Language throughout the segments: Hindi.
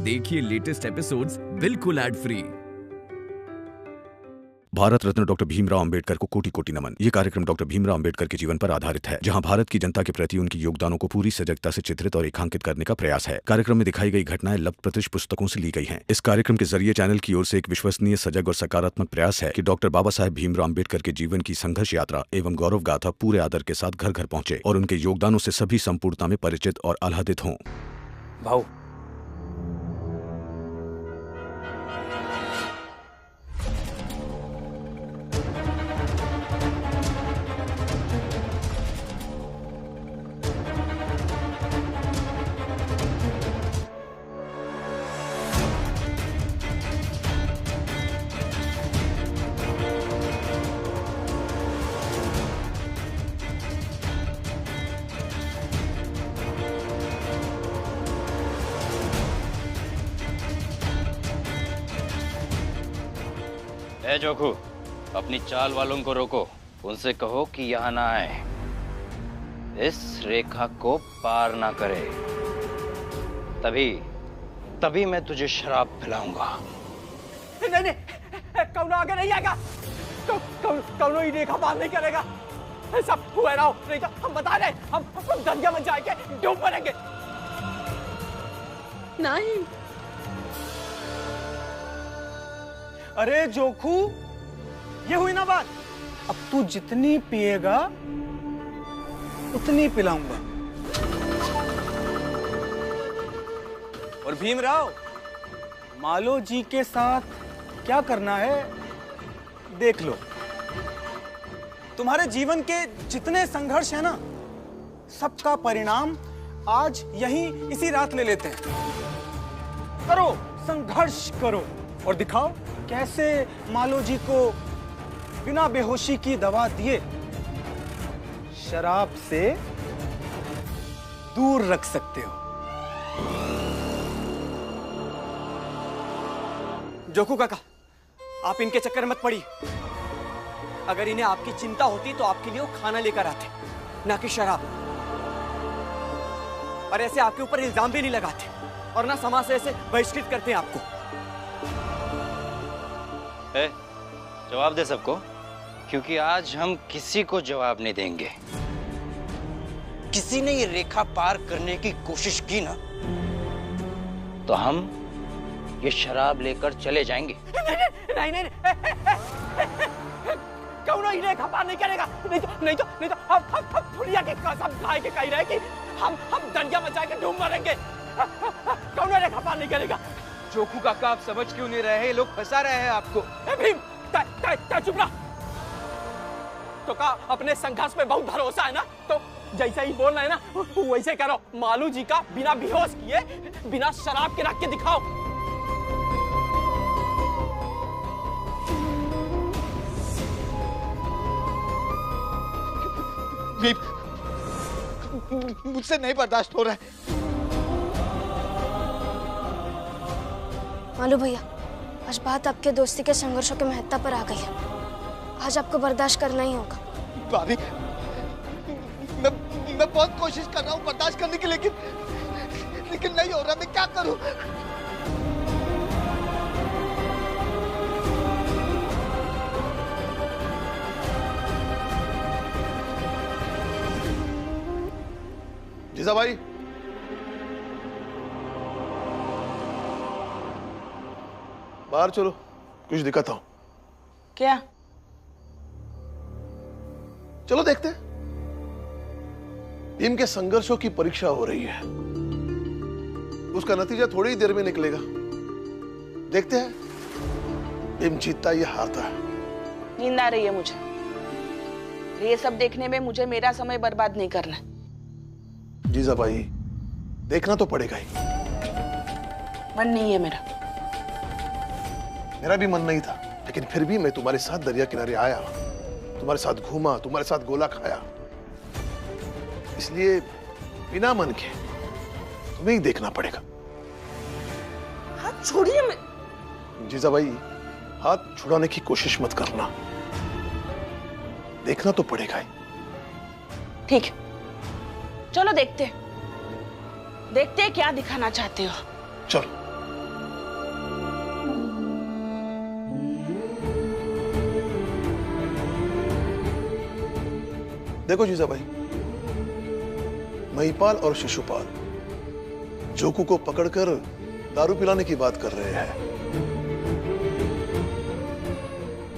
देखिए लेटेस्ट एपिसोड्स बिल्कुल ad free. Bharat Ratna doctor Bhimrao Ambedkar को कोटि कोटि नमन। ये कार्यक्रम डॉक्टर भीमराव अंबेडकर के जीवन पर आधारित है, जहां भारत की जनता के प्रति उनके योगदानों को पूरी सजगता से चित्रित और रेखांकित करने का प्रयास है। कार्यक्रम में दिखाई गई घटनाएं लब्ध-प्रतिष्ठ पुस्तकों से ली गई हैं। इस कार्यक्रम के जरिए चैनल की ओर से एक विश्वसनीय, सजग और सकारात्मक प्रयास है कि डॉक्टर बाबा साहेब भीमराव अंबेडकर के जीवन की संघर्ष यात्रा एवं गौरव गाथा पूरे आदर के साथ घर घर पहुंचे और उनके योगदानों से सभी संपूर्णता में परिचित और आह्लादित हों। भाऊ, ए जोखू, अपनी चाल वालों को रोको, उनसे कहो कि यहाँ ना आए, इस रेखा को पार ना करे, तभी मैं तुझे शराब पिलाऊंगा। नहीं, कौनो आगे नहीं आएगा, कौनो ही रेखा पार नहीं करेगा। सब हुए रहो, नहीं तो हम बता रहे, हम दंगे में जाएंगे, डूब पड़ेंगे। नहीं। अरे जोखू, ये हुई ना बात। अब तू जितनी पिएगा उतनी पिलाऊंगा। और भीमराव, मालो जी के साथ क्या करना है देख लो। तुम्हारे जीवन के जितने संघर्ष है ना, सबका परिणाम आज यहीं इसी रात ले लेते हैं। करो, संघर्ष करो और दिखाओ कैसे मालो जी को बिना बेहोशी की दवा दिए शराब से दूर रख सकते हो। जोखू काका, आप इनके चक्कर मत पड़िए। अगर इन्हें आपकी चिंता होती तो आपके लिए वो खाना लेकर आते, ना कि शराब। और ऐसे आपके ऊपर इल्जाम भी नहीं लगाते और ना समाज से ऐसे बहिष्कृत करते हैं आपको। जवाब दे सबको, क्योंकि आज हम किसी को जवाब नहीं देंगे। किसी ने ये रेखा पार करने की कोशिश की ना, तो हम ये शराब लेकर चले जाएंगे। नहीं, कौनो ही रेखा पार नहीं करेगा। नहीं तो हम दुनिया के कसम खाए के कह रहे कि हम दंगा मचाएंगे, डूब मरेंगे। कौनो रेखा पार नहीं करेगा। जोखू काका, आप समझ क्यों नहीं रहे? ये लोग फंसा रहे हैं आपको। भीम, चुप रहा। तो का अपने संघर्ष पे बहुत भरोसा है ना, तो जैसे ही बोल रहे हैं ना वैसे करो। मालू जी का बिना बेहोश किए, बिना शराब के रख के दिखाओ। मुझसे नहीं बर्दाश्त हो रहा है। मालू भैया, आज बात आपके दोस्ती के संघर्षों के महत्ता पर आ गई है। आज आपको बर्दाश्त करना ही होगा। भाभी, मैं बहुत कोशिश कर रहा हूँ बर्दाश्त करने की, लेकिन नहीं हो रहा। मैं क्या करूँ? जीजा भाई, बाहर चलो, कुछ दिक्कत हो। क्या? चलो देखते हैं। भीम के संघर्षों की परीक्षा हो रही है, उसका नतीजा थोड़ी ही देर में निकलेगा। देखते हैं भीम जीतता या हारता है। नींद आ रही है मुझे। ये सब देखने में मुझे मेरा समय बर्बाद नहीं करना। जीजा भाई, देखना तो पड़ेगा ही। मन नहीं है मेरा भी मन नहीं था, लेकिन फिर भी मैं तुम्हारे साथ दरिया किनारे आया, तुम्हारे साथ घूमा, तुम्हारे साथ गोला खाया। इसलिए बिना मन के तुम्हें ही देखना पड़ेगा। हाथ छोड़िए। जीजा भाई, हाथ छुड़ाने की कोशिश मत करना, देखना तो पड़ेगा ही। ठीक, चलो देखते क्या दिखाना चाहते हो। चलो। देखो जीजा भाई, महिपाल और शिशुपाल जोकू को पकड़कर दारू पिलाने की बात कर रहे हैं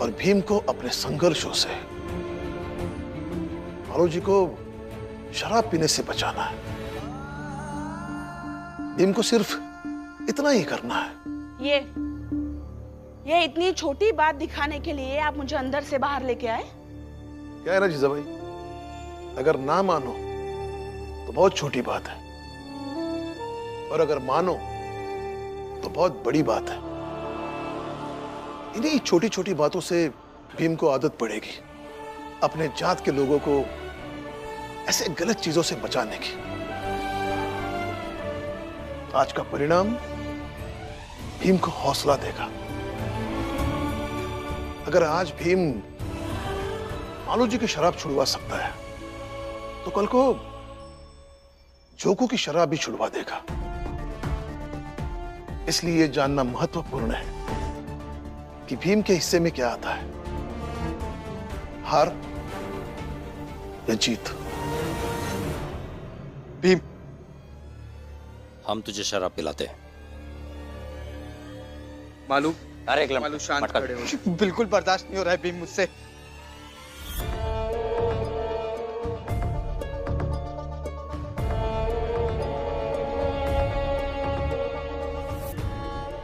और भीम को अपने संघर्षों से मालू जी को शराब पीने से बचाना है। भीम को सिर्फ इतना ही करना है। ये इतनी छोटी बात दिखाने के लिए आप मुझे अंदर से बाहर लेके आए? क्या है ना जीजा भाई, अगर ना मानो तो बहुत छोटी बात है और अगर मानो तो बहुत बड़ी बात है। इन्हीं छोटी छोटी बातों से भीम को आदत पड़ेगी अपने जात के लोगों को ऐसे गलत चीजों से बचाने की। आज का परिणाम भीम को हौसला देगा। अगर आज भीम मालू जी की शराब छुड़वा सकता है तो कल को जोकू की शराब भी छुड़वा देगा। इसलिए यह जानना महत्वपूर्ण है कि भीम के हिस्से में क्या आता है, हार या जीत। भीम, हम तुझे शराब पिलाते हैं। मालूम अरे एक मालूम शांत खड़े हो। बिल्कुल बर्दाश्त नहीं हो रहा है भीम मुझसे।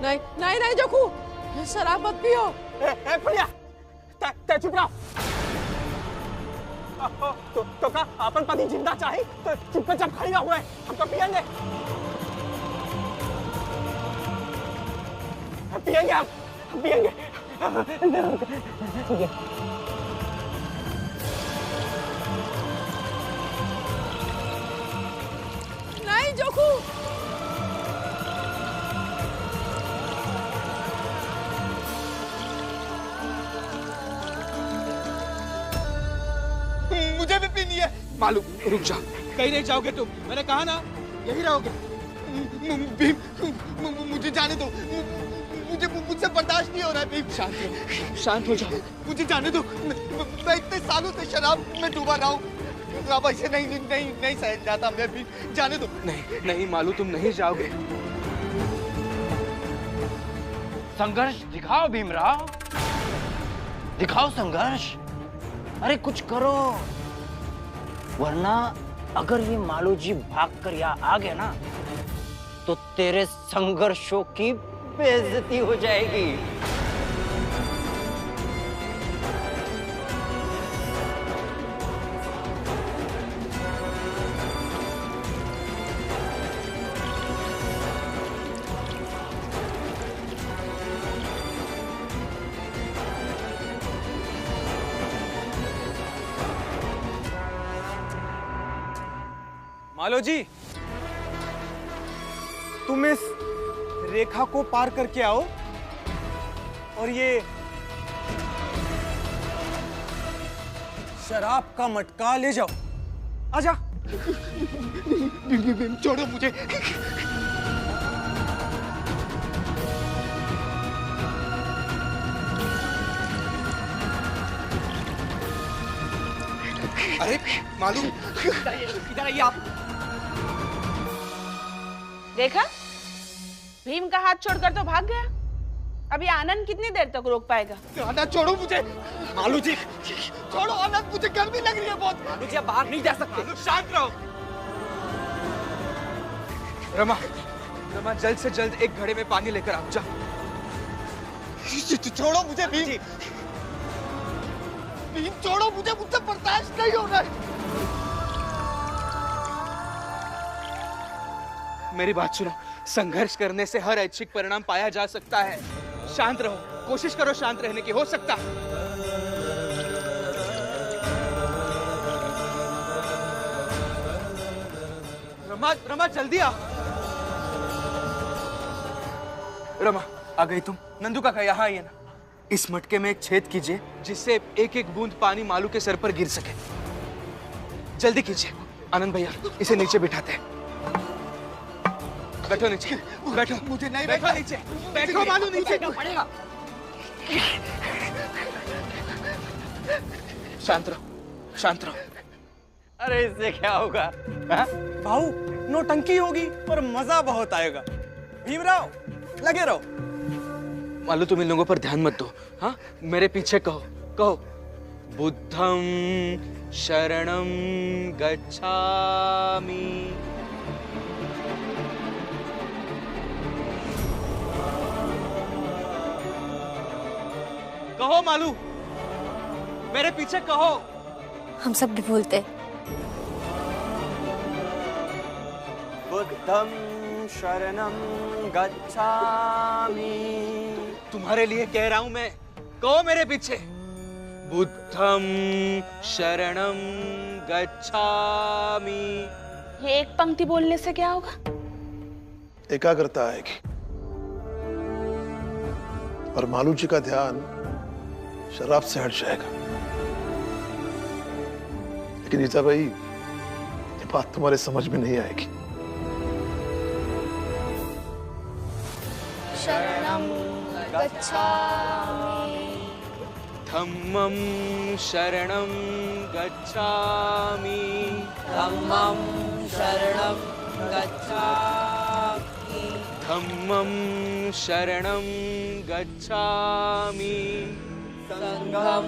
नहीं नहीं नहीं जोकू, शराब मत पियो। प्रिया, ते चुप रहो। तो का अपन पति जिंदा चाहे तो चुपचाप खड़ी हुए हम तो पिएंगे पिएंगे हम पिएंगे। नहीं जोकू, मुझे भी पीनी है। मालूम, रुक जा, कहीं नहीं जाओगे तुम, मैंने कहा ना यही रहोगे। भीम, मुझे जाने दो, मुझसे बर्दाश्त नहीं हो रहा है। भीम, शांत हो जाओ, मुझे जाने दो। मैं इतने सालों से शराब में डूबा रहा हूँ, अब ऐसे नहीं सहन जाता मैं। भी जाने दो। नहीं मालूम, तुम नहीं जाओगे। संघर्ष दिखाओ भीमराव, दिखाओ संघर्ष। अरे कुछ करो, वरना अगर ये मालू जी भागकर यहाँ आ गए ना तो तेरे संघर्षों की बेइज्जती हो जाएगी। मालो जी, तुम इस रेखा को पार करके आओ और ये शराब का मटका ले जाओ। आजा। भीम, छोड़ो मुझे। अरे मालूम, इधर आइए आप। देखा, भीम का हाथ छोड़कर तो भाग गया। अभी आनंद कितनी देर तक रोक पाएगा? आनंद छोड़ो मुझे। मालू जी छोड़ो, आनंद, मुझे गर्मी लग रही है बहुत। मालू जी, आप बाहर नहीं जा सकते। शांत रहो। रमा, जल्द से जल्द एक घड़े में पानी लेकर आओ। जा। छोड़ो मुझे भीम। भीम छोड़ो मुझे, मुझसे बर्दाश्त नहीं हो रहा है। मेरी बात सुनो, संघर्ष करने से हर ऐच्छिक परिणाम पाया जा सकता है। शांत रहो, कोशिश करो शांत रहने की, हो सकता। रमा जल्दी आ। रमा, आ गई तुम? नंदू काका यहाँ आइए ना। इस मटके में एक छेद कीजिए जिससे एक एक बूंद पानी मालू के सर पर गिर सके। जल्दी कीजिए। आनंद भैया, इसे नीचे बिठाते हैं। बैठो नीचे, बैठो। मुझे नहीं बैठो नीचे, बैठो मालू नीचे पड़ेगा। शांत रहो, शांत रहो। अरे इससे क्या होगा? हाँ? भाऊ नौटंकी होगी पर मजा बहुत आएगा। भीमराव लगे रहो। मालू तुम इन लोगों पर ध्यान मत दो। हाँ, मेरे पीछे कहो कहो, बुद्धम शरणम गच्छामि। कहो मालू, मेरे पीछे कहो। हम सब भी भूलते। बुद्धम शरणम गच्छामि। तुम्हारे लिए कह रहा हूं मैं, कहो मेरे पीछे, बुद्धम शरणम गच्छामि। ये एक पंक्ति बोलने से क्या होगा? एकाग्रता आएगी और मालू जी का ध्यान शराब से हट जाएगा। लेकिन रीता भाई, ये बात तुम्हारे समझ में नहीं आएगी। शरणम गच्छामि। धम्मं शरणं गच्छामि। धम्मं शरणं गच्छामि। धम्मं शरणं गच्छामि। संघं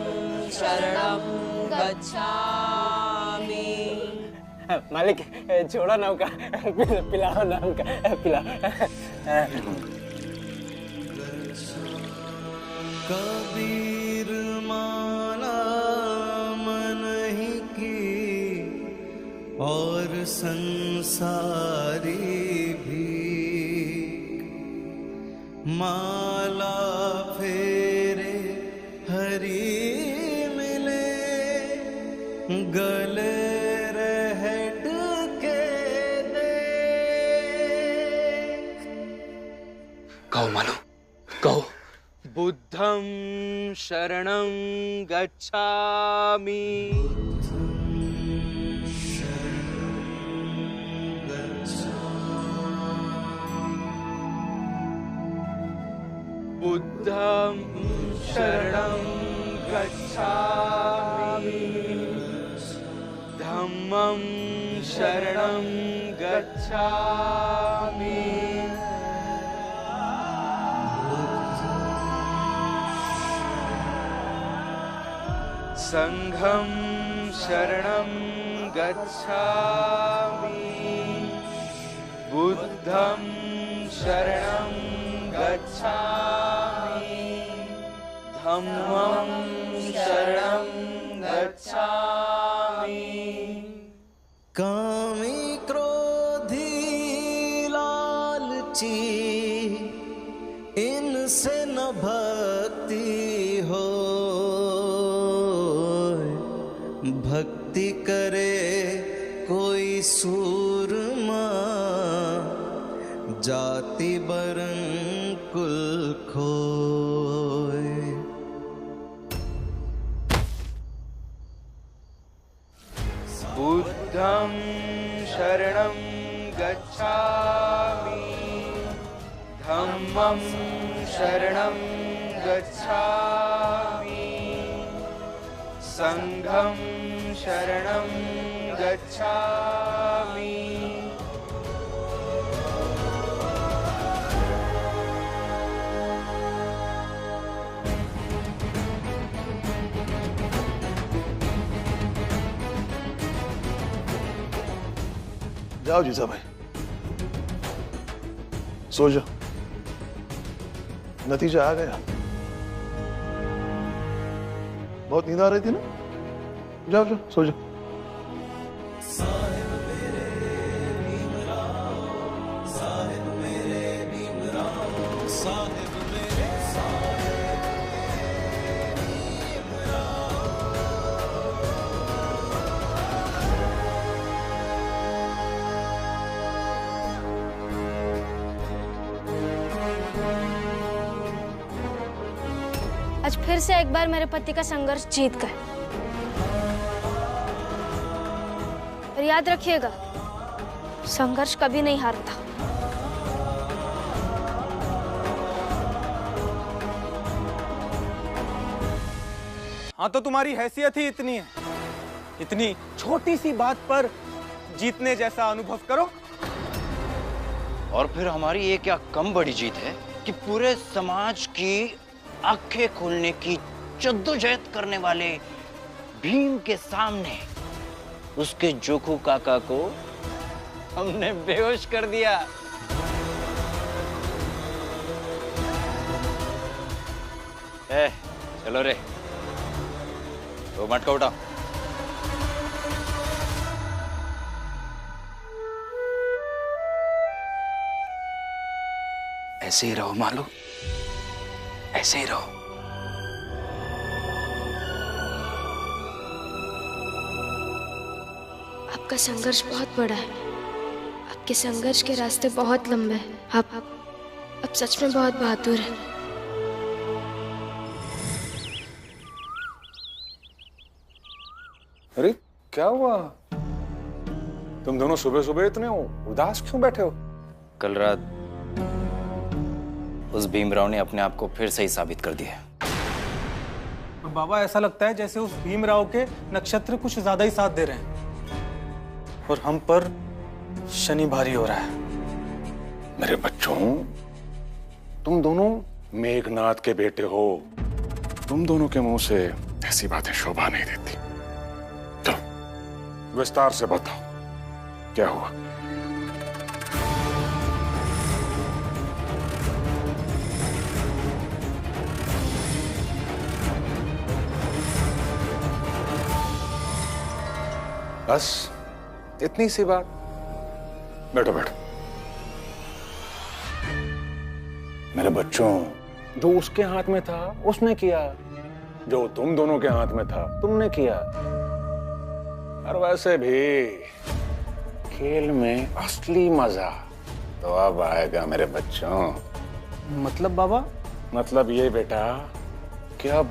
शरणं गच्छामि। मालिक छोड़ो नौका, पिलाओ नौका, पिलाओ। कबीर माला मन ही की और संसारी भी, माला फेरे हरी मिले, गले रहट के दे। कहो मालू, कहो, बुद्धं शरणं गच्छामि। बुद्धं शरणं गच्छामि। धम्मं शरणं गच्छामि। संघं शरणं गच्छामि। बुद्धं शरणं गच्छामि। धम्मं शरणं गच्छामि। कामी क्रोधी लालची इनसे न भक्ति हो, भक्ति करे कोई सूरमा, जाति बरन कुल खोए। बुद्धं शरणं गच्छामि। धम्मं शरणं गच्छामि। संघं शरणं गच्छामि। जाओ जीजा भाई, सो जाओ, नतीजा आ गया। बहुत नींद आ रही थी ना, जाओ जाओ सो जाओ। आज फिर से एक बार मेरे पति का संघर्ष जीत गए। और याद रखिएगा, संघर्ष कभी नहीं हारता। हाँ तो तुम्हारी हैसियत ही इतनी है इतनी छोटी सी बात पर जीतने जैसा अनुभव करो। और फिर हमारी ये क्या कम बड़ी जीत है कि पूरे समाज की आंखें खोलने की जद्दोजहद करने वाले भीम के सामने उसके जोखू काका को हमने बेहोश कर दिया। चलो रे, तो मटका उठाओ। ऐसे ही रहो मालू, ऐसे ही रहो। आपका संघर्ष बहुत बड़ा है, आपके संघर्ष के रास्ते बहुत लंबे हैं। आप सच में बहुत बहादुर हैं। अरे क्या हुआ? तुम दोनों सुबह सुबह इतने उदास क्यों बैठे हो? कल रात उस भीमराव ने अपने आप को फिर सही साबित कर दिया। और बाबा, ऐसा लगता है जैसे उस भीमराव के नक्षत्र कुछ ज्यादा ही साथ दे रहे हैं और हम पर शनि भारी हो रहा है। मेरे बच्चों, तुम दोनों मेघनाथ के बेटे हो। तुम दोनों के मुंह से ऐसी बातें शोभा नहीं देती। चलो विस्तार से बताओ, क्या हुआ? बस इतनी सी बात? बैठो बैठो। मेरे बच्चों, जो उसके हाथ में था उसने किया, जो तुम दोनों के हाथ में था तुमने किया। और वैसे भी खेल में असली मजा तो अब आएगा मेरे बच्चों। मतलब बाबा? मतलब ये बेटा कि अब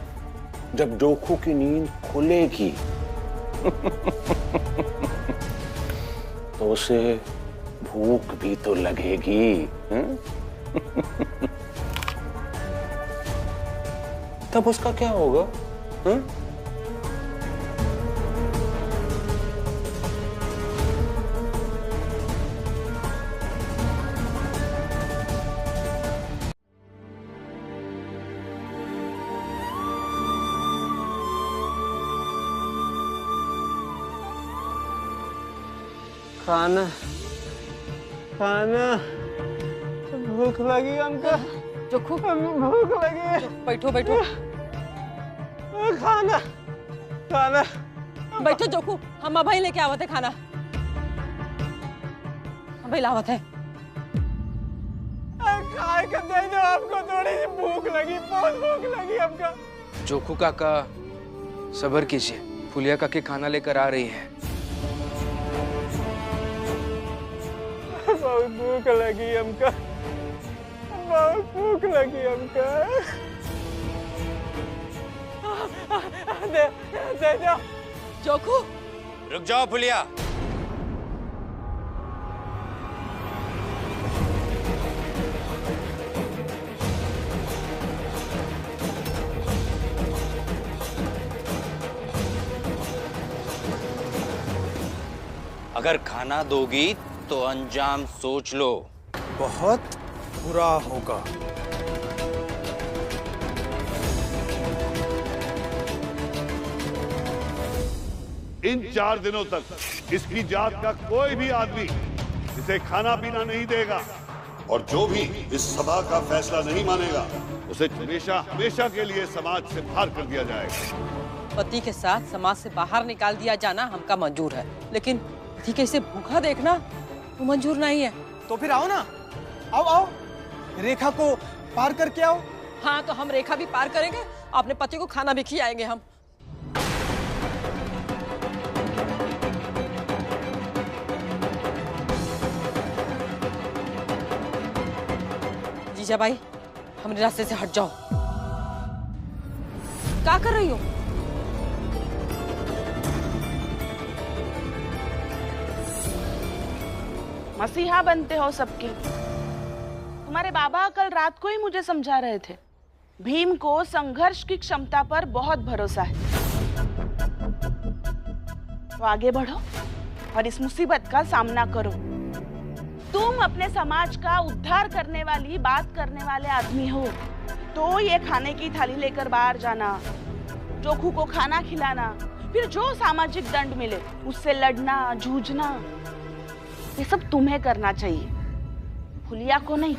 जब जोखू की नींद खुलेगी तो उसे भूख भी तो लगेगी। तब उसका क्या होगा? खाना खाना, भूख लगी हमको। जोखू, भूख लगी। बैठो बैठो। खाना खाना। बैठो जोखू, हम अभी लेके आवत है खाना। अभी लावत है। खाए के दे दो, हमको थोड़ी सी भूख लगी, बहुत भूख लगी हमको। जोखू काका सब्र कीजिए, फुलिया काकी खाना लेकर आ रही है। बहुत भूख लगी हमको, बहुत भूख लगी हमको। दे दो। जोखू, रुक जाओ फुलिया। अगर खाना दोगी तो अंजाम सोच लो। बहुत बुरा होगा। इन 4 दिनों तक इसकी जात का कोई भी आदमी इसे खाना पीना नहीं देगा, और जो भी इस सभा का फैसला नहीं मानेगा उसे हमेशा हमेशा के लिए समाज से बाहर कर दिया जाएगा। पति के साथ समाज से बाहर निकाल दिया जाना हमका मंजूर है, लेकिन पति के इसे भूखा देखना तो मंजूर नहीं है। तो फिर आओ ना, आओ आओ, रेखा को पार करके आओ। हाँ, तो हम रेखा भी पार करेंगे, अपने पति को खाना भी खिलाएंगे हम। जीजा भाई, हमारे रास्ते से हट जाओ। क्या कर रही हो? मसीहा बनते हो सबके। तुम्हारे बाबा कल रात को ही मुझे समझा रहे थे, भीम को संघर्ष की क्षमता पर बहुत भरोसा है। तो आगे बढ़ो और इस मुसीबत का सामना करो। तुम अपने समाज का उद्धार करने वाली बात करने वाले आदमी हो, तो ये खाने की थाली लेकर बाहर जाना, जोखू को खाना खिलाना, फिर जो सामाजिक दंड मिले उससे लड़ना जूझना, ये सब तुम्हें करना चाहिए, फुलिया को नहीं।